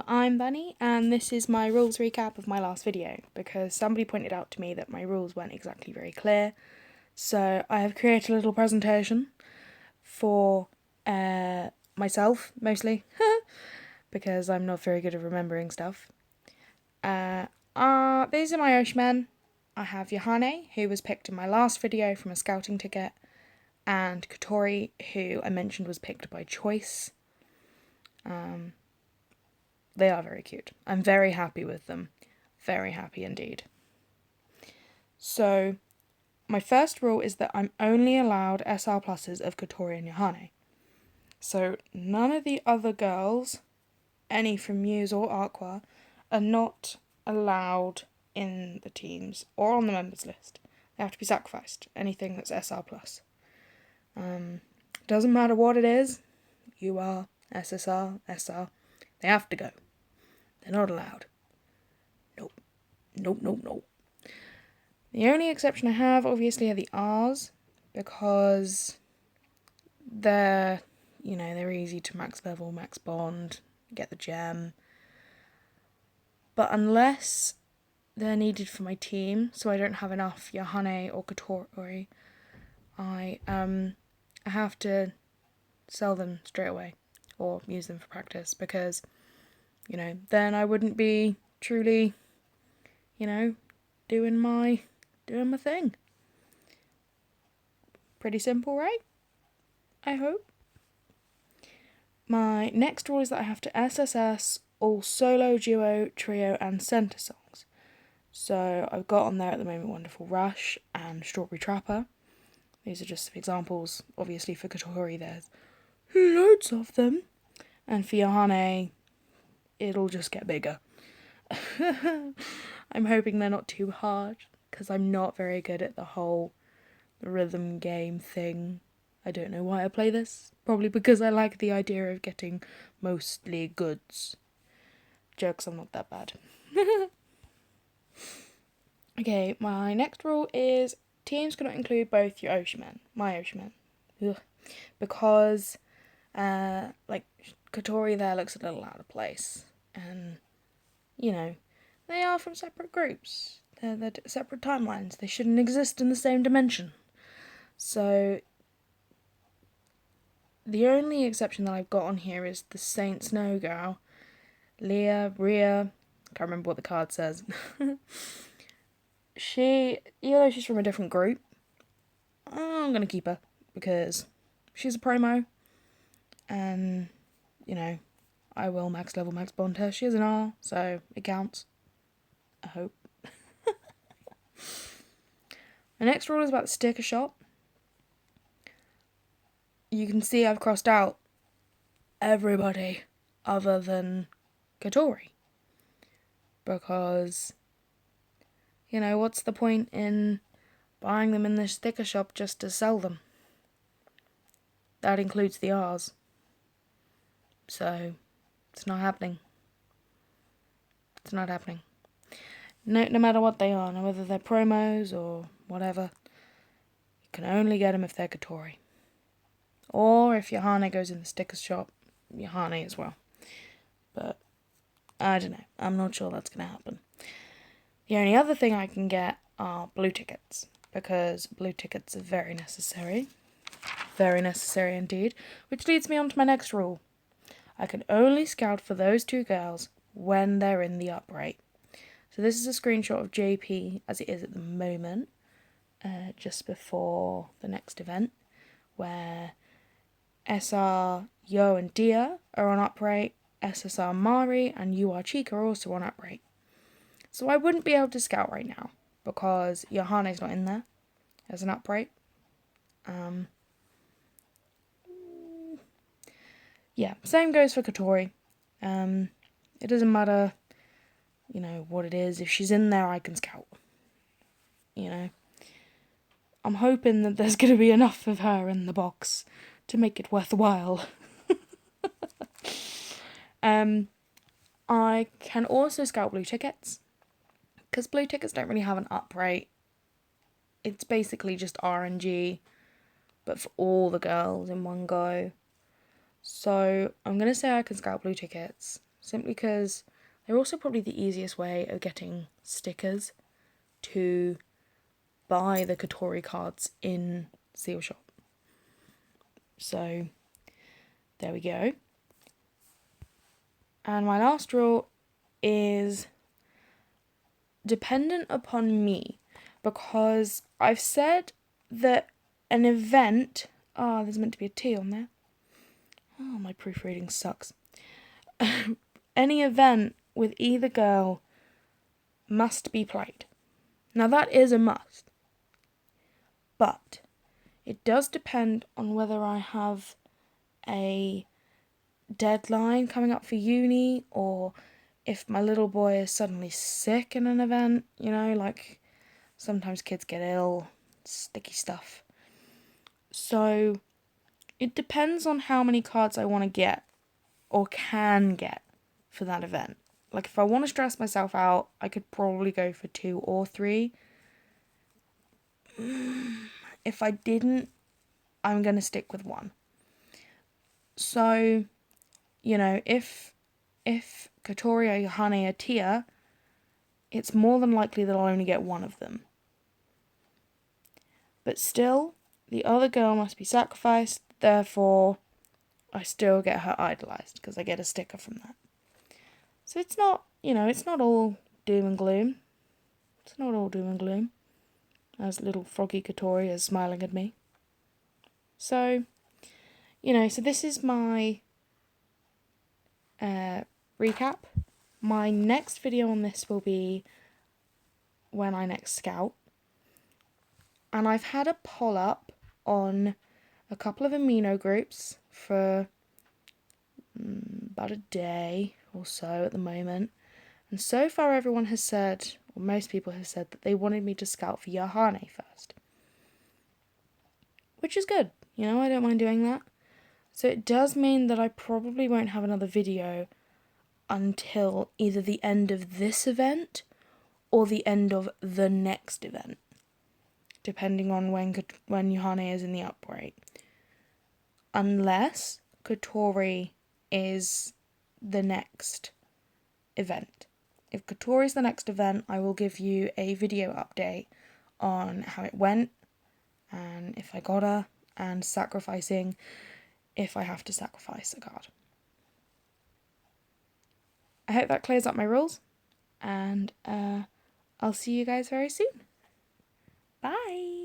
I'm Bunny, and this is my rules recap of my last video, because somebody pointed out to me that my rules weren't exactly very clear. So I have created a little presentation for myself, mostly, because I'm not very good at remembering stuff. These are my Oshimen. I have Yohane, who was picked in my last video from a scouting ticket, and Kotori, who I mentioned was picked by choice. They are very cute. I'm very happy with them. Very happy indeed. So, my first rule is that I'm only allowed SR pluses of Kotori and Yohane. So, none of the other girls, any from Muse or Aqua, are not allowed in the teams or on the members list. They have to be sacrificed. Anything that's SR plus. Doesn't matter what it is. UR, SSR, SR. They have to go. They're not allowed. Nope. The only exception I have, obviously, are the R's, because they're easy to max level, max bond, get the gem. But unless they're needed for my team, so I don't have enough Yohane or Kotori, I have to sell them straight away, or use them for practice, because then I wouldn't be truly, doing my thing. Pretty simple, right? I hope. My next rule is that I have to SSS all solo, duo, trio, and centre songs. So I've got on there at the moment Wonderful Rush and Strawberry Trapper. These are just some examples. Obviously for Kotori there's loads of them. And for Yohane, it'll just get bigger. I'm hoping they're not too hard, because I'm not very good at the whole rhythm game thing. I don't know why I play this. Probably because I like the idea of getting mostly goods. Jokes, I'm not that bad. Okay, my next rule is teams cannot include both your Oshimen, my Oshimen. Because, Kotori there looks a little out of place. And, they are from separate groups. They're separate timelines. They shouldn't exist in the same dimension. So, the only exception that I've got on here is the Saint Snow girl. Leah, Rhea, can't remember what the card says. Even though she's from a different group, I'm going to keep her, because she's a promo, and, I will max level, max bond her. She has an R, so it counts. I hope. The next rule is about the sticker shop. You can see I've crossed out everybody other than Kotori. Because, what's the point in buying them in the sticker shop just to sell them? That includes the R's. So, it's not happening. It's not happening. No matter what they are, whether they're promos or whatever, you can only get them if they're Kotori. Or if Yohane goes in the sticker shop, Yohane as well. But, I don't know. I'm not sure that's going to happen. The only other thing I can get are blue tickets, because blue tickets are very necessary. Very necessary indeed. Which leads me on to my next rule. I can only scout for those two girls when they're in the upright. So this is a screenshot of JP as it is at the moment, just before the next event, where SR, Yo and Dia are on upright, SSR Mari and UR Chica are also on upright. So I wouldn't be able to scout right now, because Yohane's not in there as an upright. Yeah, same goes for Kotori. It doesn't matter, what it is. If she's in there, I can scout. I'm hoping that there's going to be enough of her in the box to make it worthwhile. I can also scout blue tickets, because blue tickets don't really have an upright. It's basically just RNG, but for all the girls in one go. So I'm going to say I can scout blue tickets. simply because they're also probably the easiest way of getting stickers to buy the Kotori cards in Seal Shop. So there we go. And my last rule is dependent upon me, because I've said that an event... Oh, there's meant to be a T on there. Oh, my proofreading sucks. Any event with either girl must be played. Now that is a must. But it does depend on whether I have a deadline coming up for uni, or if my little boy is suddenly sick in an event, you know, like sometimes kids get ill, sticky stuff. So it depends on how many cards I want to get or can get for that event. Like if I want to stress myself out, I could probably go for 2 or 3. If I didn't, I'm going to stick with 1. So, you know, if kotori or yohane are tier, it's more than likely that I'll only get 1 of them. But still, the other girl must be sacrificed, therefore I still get her idolised because I get a sticker from that. So it's not, you know, it's not all doom and gloom. It's not all doom and gloom, as little froggy kotori is smiling at me. So, you know, so this is my recap. My next video on this will be when I next scout. And I've had a poll up on a couple of amino groups for about a day or so at the moment. And so far everyone has said, or most people have said, that they wanted me to scout for yohane first. Which is good, you know, I don't mind doing that. So it does mean that I probably won't have another video until either the end of this event or the end of the next event, depending on when yohane is in the upgrade. Unless kotori is the next event. If kotori is the next event, I will give you a video update on how it went, and if I got her, and sacrificing if I have to sacrifice a card. I hope that clears up my rules, and I'll see you guys very soon. Bye!